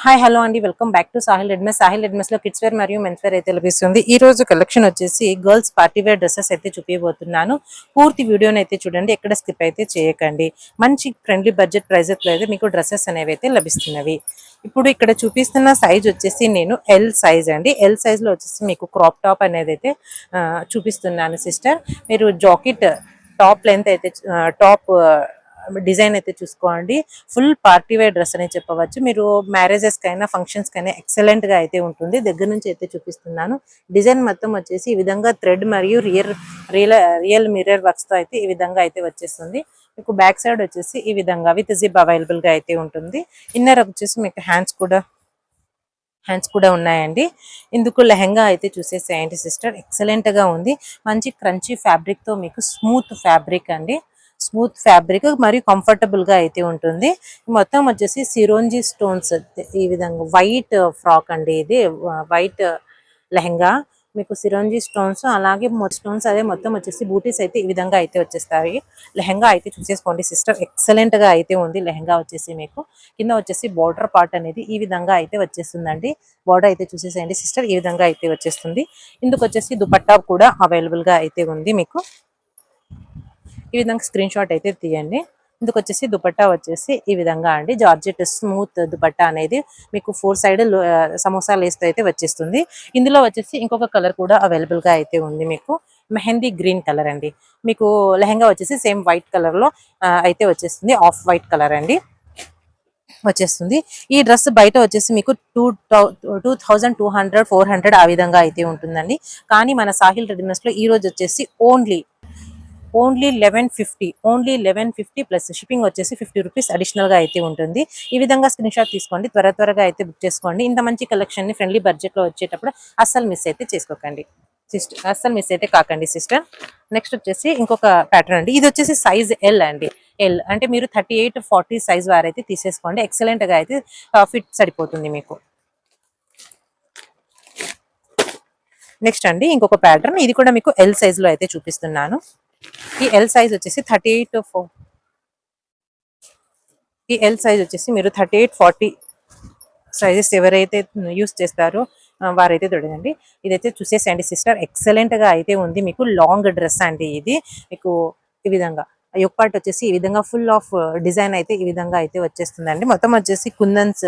Hi hello అండి, welcome back to Sahil readymades. Sahil readymades లో kids wear మరియు మెన్స్ వేర్ అయితే లభిస్తుంది. ఈ రోజు కలెక్షన్ వచ్చేసి గర్ల్స్ పార్టీ వేర్ డ్రెస్సెస్ అయితే చూపించబోతున్నాను. పూర్తి వీడియోని అయితే చూడండి, ఎక్కడ స్కిప్ అయితే చేయకండి. మంచి ఫ్రెండ్లీ బడ్జెట్ ప్రైజెస్ లో అయితే మీకు డ్రెస్సెస్ అనేవి అయితే లభిస్తున్నవి. ఇప్పుడు ఇక్కడ చూపిస్తున్న సైజ్ వచ్చేసి నేను ఎల్ సైజ్ అండి. ఎల్ సైజ్ లో వచ్చేసి మీకు క్రాప్ టాప్ అనేది అయితే చూపిస్తున్నాను సిస్టర్. మీరు జాకెట్ టాప్ లెంత్ అయితే టాప్ డిజైన్ అయితే చూసుకోండి. ఫుల్ పార్టీ వేర్ డ్రెస్ అని చెప్పవచ్చు. మీరు మ్యారేజెస్ కైనా ఫంక్షన్స్ కైనా ఎక్సలెంట్ గా అయితే ఉంటుంది. దగ్గర నుంచి అయితే చూపిస్తున్నాను. డిజైన్ మొత్తం వచ్చేసి ఈ విధంగా థ్రెడ్ మరియు రియల్ మిర్రర్ వర్క్స్ తో అయితే ఈ విధంగా అయితే వచ్చేస్తుంది. మీకు బ్యాక్ సైడ్ వచ్చేసి ఈ విధంగా విత్ జిప్ అవైలబుల్ గా అయితే ఉంటుంది. ఇన్నర్ వచ్చేసి మీకు హ్యాండ్స్ కూడా ఉన్నాయండి. ఇందుకు లెహంగా అయితే చూసేసేయండి సిస్టర్. ఎక్సలెంట్ గా ఉంది. మంచి క్రంచీ ఫ్యాబ్రిక్ తో మీకు స్మూత్ ఫ్యాబ్రిక్ అండి. స్మూత్ ఫ్యాబ్రిక్ మరియు కంఫర్టబుల్ గా అయితే ఉంటుంది. మొత్తం వచ్చేసి సిరోంజీ స్టోన్స్ ఈ విధంగా వైట్ ఫ్రాక్ అండి. ఇది వైట్ లెహంగా మీకు సిరోంజీ స్టోన్స్ అలాగే స్టోన్స్ అదే మొత్తం వచ్చేసి బూటీస్ అయితే ఈ విధంగా అయితే వచ్చేస్తాయి. లెహంగా అయితే చూసేసుకోండి సిస్టర్. ఎక్సలెంట్ గా అయితే ఉంది లెహంగా వచ్చేసి. మీకు కింద వచ్చేసి బార్డర్ పార్ట్ అనేది ఈ విధంగా అయితే వచ్చేస్తుందండి. బార్డర్ అయితే చూసేసేయండి సిస్టర్. ఈ విధంగా అయితే వచ్చేస్తుంది. ఇందుకు వచ్చేసి దుపట్టా కూడా అవైలబుల్ గా అయితే ఉంది. మీకు ఈ విధంగా స్క్రీన్ షాట్ అయితే తీయండి. ఇందుకు వచ్చేసి దుపట్టా వచ్చేసి ఈ విధంగా అండి. జార్జెట్ స్మూత్ దుపట్టా అనేది మీకు 4 సైడ్ సమోసా లేస్ తో అయితే వచ్చేస్తుంది. ఇందులో వచ్చేసి ఇంకొక కలర్ కూడా అవైలబుల్ గా అయితే ఉంది. మీకు మెహందీ గ్రీన్ కలర్ అండి. మీకు లెహంగా వచ్చేసి సేమ్ వైట్ కలర్ లో అయితే వచ్చేస్తుంది. ఆఫ్ వైట్ కలర్ అండి వచ్చేస్తుంది. ఈ డ్రెస్ బయట వచ్చేసి మీకు 2200 400 ఆ విధంగా అయితే ఉంటుందండి. కానీ మన సాహిల్ రెడీమేడ్స్ లో ఈ రోజు వచ్చేసి ఓన్లీ 1150 ప్లస్ షిప్పింగ్ వచ్చేసి 50 రూపీస్ అడిషనల్ గా అయితే ఉంటుంది. ఈ విధంగా స్క్రీన్ షాట్ తీసుకోండి. త్వరగా అయితే బుక్ చేసుకోండి. ఇంత మంచి కలెక్షన్ ని ఫ్రెండ్లీ బడ్జెట్ లో వచ్చేటప్పుడు అస్సలు మిస్ అయితే చేసుకోకండి సిస్టర్. అస్సలు మిస్ అయితే కాకండి సిస్టర్. నెక్స్ట్ వచ్చేసి ఇంకొక ప్యాటర్న్ అండి. ఇది వచ్చేసి సైజ్ ఎల్ అండి. ఎల్ అంటే మీరు 38-40 సైజ్ వారైతే తీసేసుకోండి. ఎక్సలెంట్ గా అయితే ఫిట్ సరిపోతుంది మీకు. నెక్స్ట్ అండి ఇంకొక ప్యాటర్న్. ఇది కూడా మీకు ఎల్ సైజ్ లో అయితే చూపిస్తున్నాను. ఈ ఎల్ సైజ్ వచ్చేసి 38-4 ఈ ఎల్ సైజ్ వచ్చేసి మీరు 38-40 సైజెస్ ఎవరైతే యూస్ చేస్తారో వారైతే చూడండి. ఇదైతే చూసేసేయండి సిస్టర్. ఎక్సలెంట్ గా అయితే ఉంది. మీకు లాంగ్ డ్రెస్ అండి. ఇది మీకు ఈ విధంగా యోక్ పార్ట్ వచ్చేసి ఈ విధంగా ఫుల్ ఆఫ్ డిజైన్ అయితే ఈ విధంగా అయితే వచ్చేస్తుందండి. మొత్తం వచ్చేసి కుందన్స్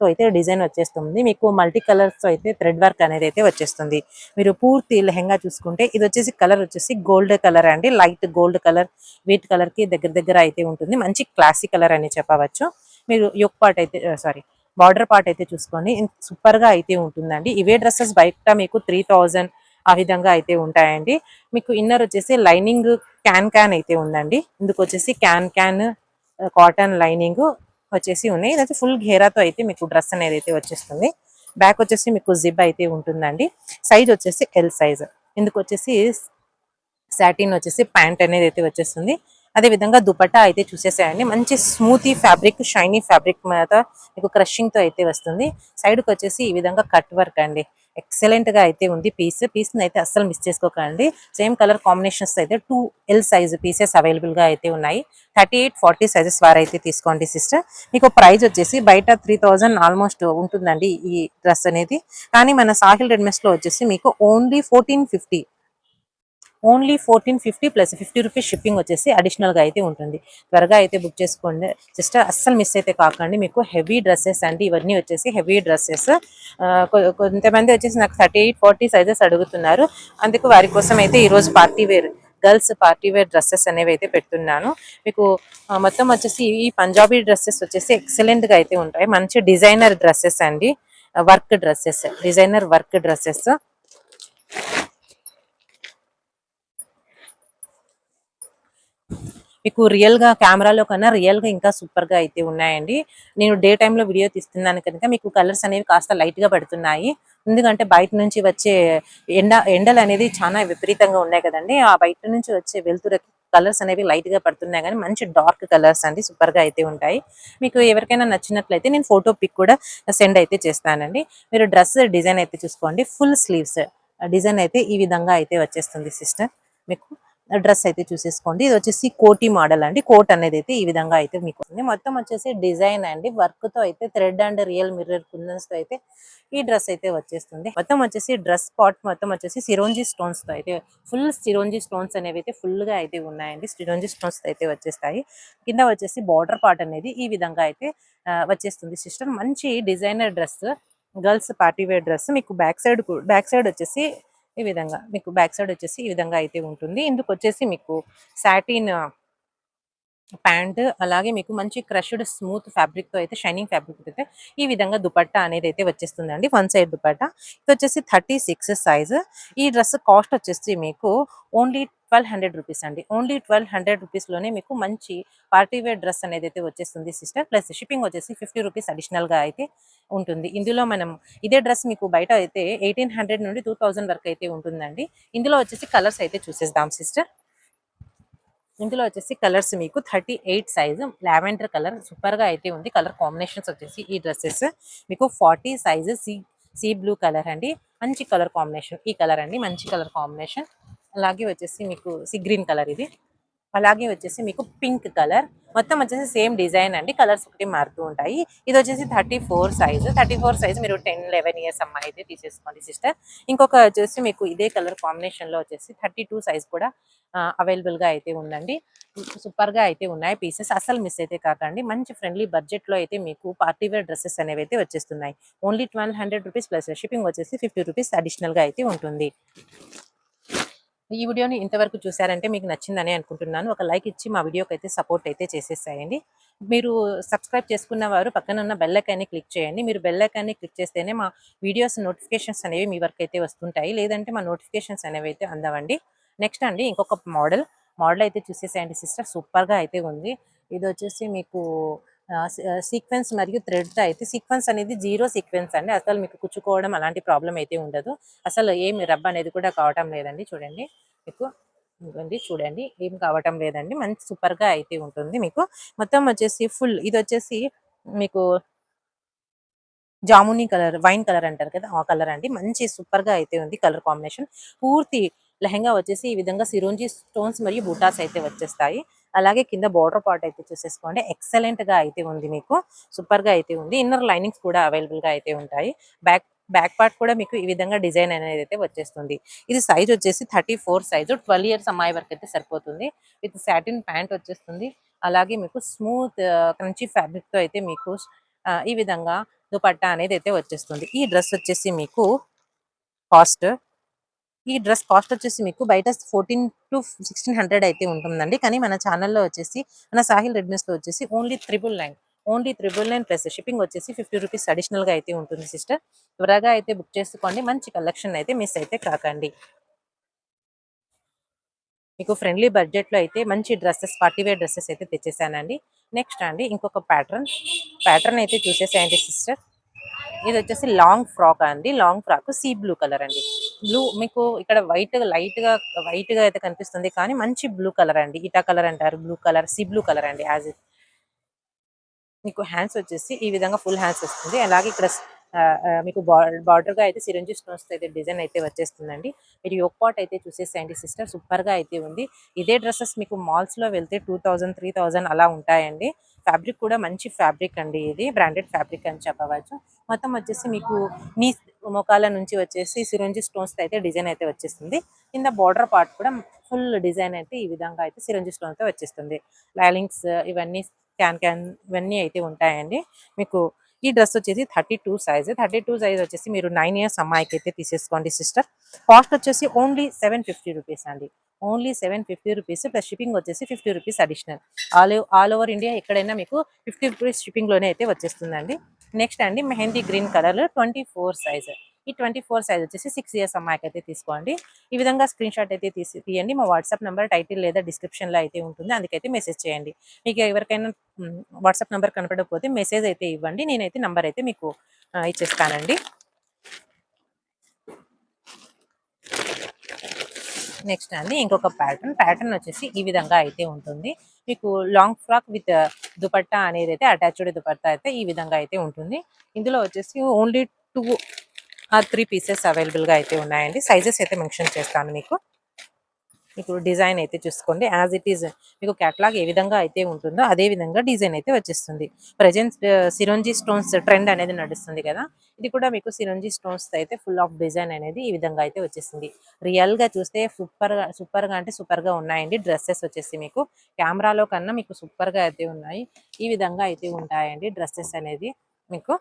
తో అయితే డిజైన్ వచ్చేస్తుంది. మీకు మల్టీ కలర్స్ తో అయితే థ్రెడ్ వర్క్ అనేది అయితే వచ్చేస్తుంది. మీరు పూర్తి లెహంగా చూసుకుంటే ఇది వచ్చేసి కలర్ వచ్చేసి గోల్డ్ కలర్ అండి. Light gold colour wheat colour కి దగ్గర అయితే ఉంటుంది. మంచి క్లాసిక్ కలర్ అని చెప్పవచ్చు. మీరు యోక్ పార్ట్ అయితే బార్డర్ పార్ట్ అయితే చూసుకొని సూపర్ గా అయితే ఉంటుందండి. ఇవే డ్రెస్సెస్ బయట మీకు 3000 ఆ విధంగా అయితే ఉంటాయండి. మీకు ఇన్నర్ వచ్చేసి లైనింగ్ క్యాన్ అయితే ఉందండి. ఇందుకు వచ్చేసి క్యాన్ కాటన్ లైనింగ్ వచ్చేసి ఉన్నాయి. ఇదైతే ఫుల్ ఘేరాతో అయితే మీకు డ్రెస్ అనేది అయితే వచ్చేస్తుంది. బ్యాక్ వచ్చేసి మీకు జిబ్ అయితే ఉంటుందండి. సైజ్ వచ్చేసి ఎల్ సైజ్. ఇందుకు వచ్చేసి సాటిన్ వచ్చేసి ప్యాంట్ అనేది అయితే వచ్చేస్తుంది. అదే విధంగా దుపట్టా అయితే చూసేసేయండి. మంచి స్మూతీ ఫ్యాబ్రిక్ షైనీ ఫ్యాబ్రిక్ మీద మీకు క్రషింగ్ తో అయితే వస్తుంది. సైడ్ కి వచ్చేసి ఈ విధంగా కట్ వర్క్ అండి. ఎక్సలెంట్ గా అయితే ఉంది. పీస్ అయితే అస్సలు మిస్ చేసుకోకండి. సేమ్ కలర్ కాంబినేషన్స్ అయితే 2 ఎల్ సైజ్ పీసెస్ అవైలబుల్ గా అయితే ఉన్నాయి. 38-40 సైజెస్ వారైతే తీసుకోండి సిస్టర్. మీకు ప్రైస్ వచ్చేసి బయట 3000 ఆల్మోస్ట్ ఉంటుందండి ఈ డ్రెస్ అనేది. కానీ మన సాహిల్ రెడ్మెస్ లో వచ్చేసి మీకు ఓన్లీ 1450 ప్లస్ 50 రూపీస్ షిప్పింగ్ వచ్చేసి అడిషనల్ గా అయితే ఉంటుంది. త్వరగా అయితే బుక్ చేసుకోండి సిస్టర్. అస్సలు మిస్ అయితే కాకండి. మీకు హెవీ డ్రెస్సెస్ అండి. ఇవన్నీ వచ్చేసి హెవీ డ్రెస్సెస్. కొంతమంది వచ్చేసి నాకు 38-40 సైజెస్ అడుగుతున్నారు. అందుకు వారి కోసం అయితే ఈ రోజు గర్ల్స్ పార్టీ వేర్ డ్రెస్సెస్ అనేవి అయితే పెడుతున్నాను. మీకు మొత్తం వచ్చేసి ఈ పంజాబీ డ్రెస్సెస్ వచ్చేసి ఎక్సలెంట్ గా అయితే ఉంటాయి. మంచి డిజైనర్ డ్రెస్సెస్ అండి. డిజైనర్ వర్క్ డ్రెస్సెస్ మీకు రియల్ గా కెమెరాలో కన్నా రియల్ గా ఇంకా సూపర్ గా అయితే ఉన్నాయండి. నేను డే టైమ్ లో వీడియో తీస్తున్నాను కనుక మీకు కలర్స్ అనేవి కాస్త లైట్ గా పడుతున్నాయి. ఎందుకంటే బయట నుంచి వచ్చే ఎండలు అనేది చాలా విపరీతంగా ఉన్నాయి కదండి. ఆ బయట నుంచి వచ్చే వెలుతురకి కలర్స్ అనేవి లైట్ గా పడుతున్నాయి. కానీ మంచి డార్క్ కలర్స్ అండి. సూపర్ గా అయితే ఉంటాయి. మీకు ఎవరికైనా నచ్చినట్లయితే నేను ఫోటో పిక్ కూడా సెండ్ అయితే చేస్తానండి. మీరు డ్రెస్ డిజైన్ అయితే చూసుకోండి. ఫుల్ స్లీవ్స్ డిజైన్ అయితే ఈ విధంగా అయితే వచ్చేస్తుంది సిస్టర్. మీకు డ్రెస్ అయితే చూసేసుకోండి. ఇది వచ్చేసి కోటి మోడల్ అండి. కోట్ అనేది అయితే ఈ విధంగా అయితే మీకు ఉంది. మొత్తం వచ్చేసి డిజైన్ అండి, వర్క్ తో అయితే థ్రెడ్ అండ్ రియల్ మిర్రర్ కుందన్స్ తో అయితే ఈ డ్రెస్ అయితే వచ్చేస్తుంది. మొత్తం వచ్చేసి డ్రెస్ పార్ట్ మొత్తం వచ్చేసి సిరోంజి స్టోన్స్ తో అయితే ఫుల్ సిరోంజి స్టోన్స్ అనేవి అయితే ఫుల్ గా అయితే ఉన్నాయండి. సిరోంజి స్టోన్స్ తో అయితే వచ్చేస్తాయి. కింద వచ్చేసి బార్డర్ పార్ట్ అనేది ఈ విధంగా అయితే వచ్చేస్తుంది సిస్టర్. మంచి designer dress, girls party wear dress. మీకు బ్యాక్ సైడ్ వచ్చేసి ఈ విధంగా మీకు బ్యాక్ సైడ్ వచ్చేసి ఈ విధంగా అయితే ఉంటుంది. ఇందుకు వచ్చేసి మీకు సాటిన్ ప్యాంట్, అలాగే మీకు మంచి క్రష్డ్ స్మూత్ ఫ్యాబ్రిక్ తో అయితే షైనింగ్ ఫ్యాబ్రిక్ అయితే ఈ విధంగా దుపట్టా అనేది అయితే వచ్చేస్తుందండి. One side dupatta. ఇది వచ్చేసి 36 సైజ్. ఈ డ్రెస్ కాస్ట్ వచ్చేసి మీకు ఓన్లీ 1200 రూపీస్ అండి. ఓన్లీ 1200 రూపీస్ లోనే మీకు మంచి పార్టీ వేర్ డ్రెస్ అనేది అయితే వచ్చేస్తుంది సిస్టర్. ప్లస్ షిప్పింగ్ వచ్చేసి 50 రూపీస్ అడిషనల్ గా అయితే ఉంటుంది. ఇందులో మనం ఇదే డ్రెస్ మీకు బయట అయితే 1800 నుండి 2000 వరకు అయితే ఉంటుందండి. ఇందులో వచ్చేసి కలర్స్ అయితే చూసేద్దాం సిస్టర్. ఇందులో వచ్చేసి కలర్స్ మీకు 38 సైజు లావెండర్ కలర్ సూపర్ గా అయితే ఉంది. కలర్ కాంబినేషన్స్ వచ్చేసి ఈ డ్రెస్సెస్ మీకు 40 సైజు సీ బ్లూ కలర్ అండి. మంచి కలర్ కాంబినేషన్ ఈ కలర్ అండి, మంచి కలర్ కాంబినేషన్. అలాగే వచ్చేసి మీకు సీ గ్రీన్ కలర్ ఇది. అలాగే వచ్చేసి మీకు పింక్ కలర్. మొత్తం వచ్చేసి సేమ్ డిజైన్ అండి, కలర్స్ ఒకటి మారుతూ ఉంటాయి. ఇది వచ్చేసి 34 సైజు. 34 సైజు మీరు 10-11 ఇయర్స్ అమ్మాయి అయితే తీసేసుకోండి సిస్టర్. ఇంకొక వచ్చేసి మీకు ఇదే కలర్ కాంబినేషన్ లో వచ్చేసి 32 సైజ్ కూడా అవైలబుల్ గా అయితే ఉందండి. సూపర్ గా అయితే ఉన్నాయి పీసెస్, అసలు మిస్ అయితే కాకండి. మంచి ఫ్రెండ్లీ బడ్జెట్ లో అయితే మీకు పార్టీ వేర్ డ్రెస్సెస్ అనేవి అయితే వచ్చేస్తున్నాయి. ఓన్లీ 1200 రూపీస్ ప్లస్ షిప్పింగ్ వచ్చేసి 50 రూపీస్ అడిషనల్ గా అయితే ఉంటుంది. ఈ వీడియోని ఇంతవరకు చూసారంటే మీకు నచ్చిందని అనుకుంటున్నాను. ఒక లైక్ ఇచ్చి మా వీడియోకి అయితే సపోర్ట్ అయితే చేసేసాయండి. మీరు సబ్స్క్రైబ్ చేసుకున్న వారు పక్కన ఉన్న బెల్ ఐకాన్ని క్లిక్ చేయండి. మీరు బెల్ ఐకాన్ని క్లిక్ చేస్తేనే మా వీడియోస్ నోటిఫికేషన్స్ అనేవి మీ వరకు అయితే వస్తుంటాయి. లేదంటే మా నోటిఫికేషన్స్ అనేవి అయితే అందవండి. నెక్స్ట్ అండి ఇంకొక మోడల్ అయితే చూసేసేయండి సిస్టర్. సూపర్ గా అయితే ఉంది. ఇది వచ్చేసి మీకు సీక్వెన్స్ మరియు థ్రెడ్ అయితే, సీక్వెన్స్ అనేది జీరో సీక్వెన్స్ అండి. అసలు మీకు కుచ్చుకోవడం అలాంటి ప్రాబ్లం అయితే ఉండదు. అసలు ఏమి రబ్ అనేది కూడా కావటం లేదండి. చూడండి మీకు ఇదిగోండి, చూడండి ఏం కావటం లేదండి. మంచి సూపర్ గా అయితే ఉంటుంది. మీకు మొత్తం వచ్చేసి ఫుల్ ఇది వచ్చేసి మీకు జామునీ కలర్, వైన్ కలర్ అంటారు కదా, ఆ కలర్ అండి. మంచి సూపర్ గా అయితే ఉంది కలర్ కాంబినేషన్. పూర్తి లెహంగా వచ్చేసి ఈ విధంగా సిరోంజి స్టోన్స్ మరియు బూటాస్ అయితే వచ్చేస్తాయి. అలాగే కింద బోర్డర్ పార్ట్ అయితే చూసేసుకోండి, ఎక్సలెంట్ గా అయితే ఉంది. మీకు సూపర్ గా అయితే ఉంది. ఇన్నర్ లైనింగ్స్ కూడా అవైలబుల్ గా అయితే ఉంటాయి. బ్యాక్ బ్యాక్ పార్ట్ కూడా మీకు ఈ విధంగా డిజైన్ అనేది అయితే వచ్చేస్తుంది. ఇది సైజ్ వచ్చేసి 34 సైజు. 12 ఇయర్స్ అమ్మాయి వరకు అయితే సరిపోతుంది. విత్ సాటిన్ ప్యాంట్ వచ్చేస్తుంది. అలాగే మీకు స్మూత్ క్రంచీ ఫ్యాబ్రిక్ తో అయితే మీకు ఈ విధంగా దుపట్టా అనేది అయితే వచ్చేస్తుంది. ఈ డ్రెస్ వచ్చేసి మీకు కాస్ట్ ఈ డ్రెస్ కాస్ట్ వచ్చేసి మీకు బయట 14 to 1600 అయితే ఉంటుందండి. కానీ మన ఛానల్లో వచ్చేసి మన సాహిల్ రెడ్మీస్ లో వచ్చేసి ఓన్లీ 999 ప్లస్ షిప్పింగ్ వచ్చేసి 50 రూపీస్ అడిషనల్ గా అయితే ఉంటుంది సిస్టర్. త్వరగా అయితే బుక్ చేసుకోండి. మంచి కలెక్షన్ అయితే మిస్ అయితే కాకండి. మీకు ఫ్రెండ్లీ బడ్జెట్ లో అయితే మంచి డ్రెస్సెస్, పార్టీ వేర్ డ్రెస్సెస్ అయితే తెచ్చేసానండి. నెక్స్ట్ అండి ఇంకొక ప్యాటర్న్ అయితే చూసేసేయండి సిస్టర్. ఇది వచ్చేసి లాంగ్ ఫ్రాక్ అండి. Long frock sea blue colour అండి. బ్లూ మీకు ఇక్కడ వైట్ గా అయితే కనిపిస్తుంది, కానీ మంచి బ్లూ కలర్ అండి. ఇటా కలర్ అంటారు, blue colour, sea blue colour అండి. యాజ్ మీకు హ్యాండ్స్ వచ్చేసి ఈ విధంగా ఫుల్ హ్యాండ్స్ వస్తుంది. అలాగే ఇక్కడ మీకు బార్డర్ గా అయితే సిరంజి స్టోన్స్ అయితే డిజైన్ అయితే వచ్చేస్తుందండి. మీరు యోక్ పాట్ అయితే చూసేసేయండి సిస్టర్. సూపర్ గా అయితే ఉంది. ఇదే డ్రెస్సెస్ మీకు మాల్స్ లో వెళ్తే 2000, 3000 అలా ఉంటాయండి. ఫ్యాబ్రిక్ కూడా మంచి ఫ్యాబ్రిక్ అండి. ఇది బ్రాండెడ్ ఫ్యాబ్రిక్ అని చెప్పవచ్చు. మొత్తం వచ్చేసి మీకు నీ మోకాల నుంచి వచ్చేసి సిరంజి స్టోన్స్ అయితే డిజైన్ అయితే వచ్చేస్తుంది. కింద బార్డర్ పార్ట్ కూడా ఫుల్ డిజైన్ అయితే ఈ విధంగా అయితే సిరంజి స్టోన్ తో వచ్చేస్తుంది. లైలింగ్స్ ఇవన్నీ క్యాన్ ఇవన్నీ అయితే ఉంటాయండి. మీకు ఈ డ్రెస్ వచ్చేసి 32 సైజ్ వచ్చేసి మీరు 9 ఇయర్స్ అమ్మాయికి అయితే తీసేసుకోండి సిస్టర్. కాస్ట్ వచ్చేసి ఓన్లీ 750 రూపీస్ అండి. ఓన్లీ 750 రూపీస్ ప్లస్ షిప్పింగ్ వచ్చేసి 50 rupees additional. All over India ఎక్కడైనా మీకు 50 రూపీస్ షిప్పింగ్ లోనే అయితే వచ్చేస్తుందండి. నెక్స్ట్ అండి మెహందీ గ్రీన్ కలర్ 24 సైజ్. ఈ 24 సైజ్ వచ్చేసి 6 ఇయర్స్ అమ్మాయికి అయితే తీసుకోండి. ఈ విధంగా స్క్రీన్ షాట్ అయితే తీయండి. మా వాట్సాప్ నెంబర్ టైటిల్ లేదా డిస్క్రిప్షన్ లో అయితే ఉంటుంది, అందుకైతే మెసేజ్ చేయండి. మీకు ఎవరికైనా వాట్సాప్ నెంబర్ కనపడకపోతే మెసేజ్ అయితే ఇవ్వండి, నేనైతే నంబర్ అయితే మీకు ఇచ్చేస్తానండి. నెక్స్ట్ అండి ఇంకొక ప్యాటర్న్ వచ్చేసి ఈ విధంగా అయితే ఉంటుంది. మీకు లాంగ్ ఫ్రాక్ విత్ దుపట్టా అనేది అయితే అటాచ్డ్ దుపట్టా అయితే ఈ విధంగా అయితే ఉంటుంది. ఇందులో వచ్చేసి ఓన్లీ 2 or 3 పీసెస్ అవైలబుల్ గా అయితే ఉన్నాయండి. సైజెస్ అయితే మెన్షన్ చేస్తాను మీకు. మీకు డిజైన్ అయితే చూసుకోండి యాజ్ ఇట్ ఈజ్ మీకు క్యాటలాగ్ ఏ విధంగా అయితే ఉంటుందో అదే విధంగా డిజైన్ అయితే వచ్చేస్తుంది. ప్రజెంట్ సిరోంజి స్టోన్స్ ట్రెండ్ అనేది నడుస్తుంది కదా, ఇది కూడా మీకు సిరోంజి స్టోన్స్ అయితే ఫుల్ ఆఫ్ డిజైన్ అనేది ఈ విధంగా అయితే వచ్చేసింది. రియల్ గా చూస్తే సూపర్ గా అంటే సూపర్ గా ఉన్నాయండి. డ్రెస్సెస్ వచ్చేసి మీకు కెమెరాలో కన్నా మీకు సూపర్ గా అయితే ఉన్నాయి. ఈ విధంగా అయితే ఉంటాయండి డ్రెస్సెస్ అనేది మీకు.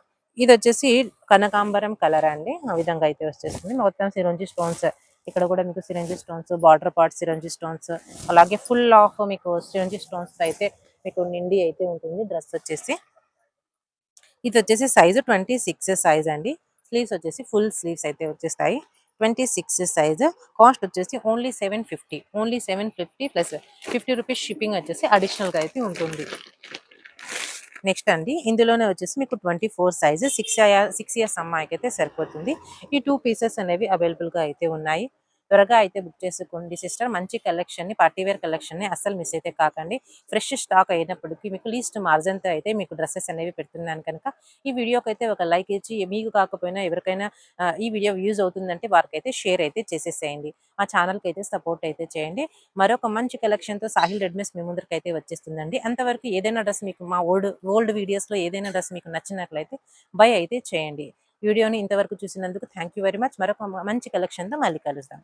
ఇది వచ్చేసి కనకాంబరం కలర్ అండి, ఆ విధంగా అయితే వచ్చేస్తుంది. మొత్తం సిరోంజి స్టోన్స్, ఇక్కడ కూడా మీకు సిరంజి స్టోన్స్, బార్డర్ పార్ట్ సిరంజి స్టోన్స్, అలాగే ఫుల్ ఆఫ్ మీకు సిరంజి స్టోన్స్ అయితే మీకు నిండి అయితే ఉంటుంది డ్రెస్ వచ్చేసి. ఇది వచ్చేసి సైజు 26 సైజ్ అండి. స్లీవ్స్ వచ్చేసి ఫుల్ స్లీవ్స్ అయితే వచ్చేస్తాయి. 26 సైజ్. కాస్ట్ వచ్చేసి ఓన్లీ 750 ప్లస్ 50 రూపీస్ షిప్పింగ్ వచ్చేసి అడిషనల్గా అయితే ఉంటుంది. నెక్స్ట్ అండి, ఇందులోనే వచ్చేసి మీకు 24 సైజ్ 6 ఇయర్స్ అమ్మాయికి అయితే సరిపోతుంది. ఈ 2 పీసెస్ అనేవి అవైలబుల్గా అయితే ఉన్నాయి. త్వరగా అయితే బుక్ చేసుకోండి సిస్టర్. మంచి కలెక్షన్ ని, పార్టీవేర్ కలెక్షన్ ని అస్సలు మిస్ అయితే కాకండి. ఫ్రెష్ స్టాక్ అయినప్పటికీ మీకు లీస్ట్ మార్జిన్ తో అయితే మీకు డ్రెస్సెస్ అనేవి పెడుతున్నాను కనుక ఈ వీడియోకి అయితే ఒక లైక్ ఇచ్చి, మీకు కాకపోయినా ఎవరికైనా ఈ వీడియో యూజ్ అవుతుందంటే వారికైతే షేర్ అయితే చేసేసేయండి. మా ఛానల్కి అయితే సపోర్ట్ అయితే చేయండి. మరొక మంచి కలెక్షన్తో సాహిల్ రెడ్మీస్ మీ ముందరికి అయితే వచ్చేస్తుందండి. అంతవరకు ఏదైనా డ్రెస్ మీకు మా ఓల్డ్ వీడియోస్లో ఏదైనా డ్రెస్ మీకు నచ్చినట్లయితే బై అయితే చేయండి. వీడియోని ఇంతవరకు చూసినందుకు థ్యాంక్ యూ వెరీ మచ్. మరొక మంచి కలెక్షన్తో మళ్ళీ కలుద్దాం.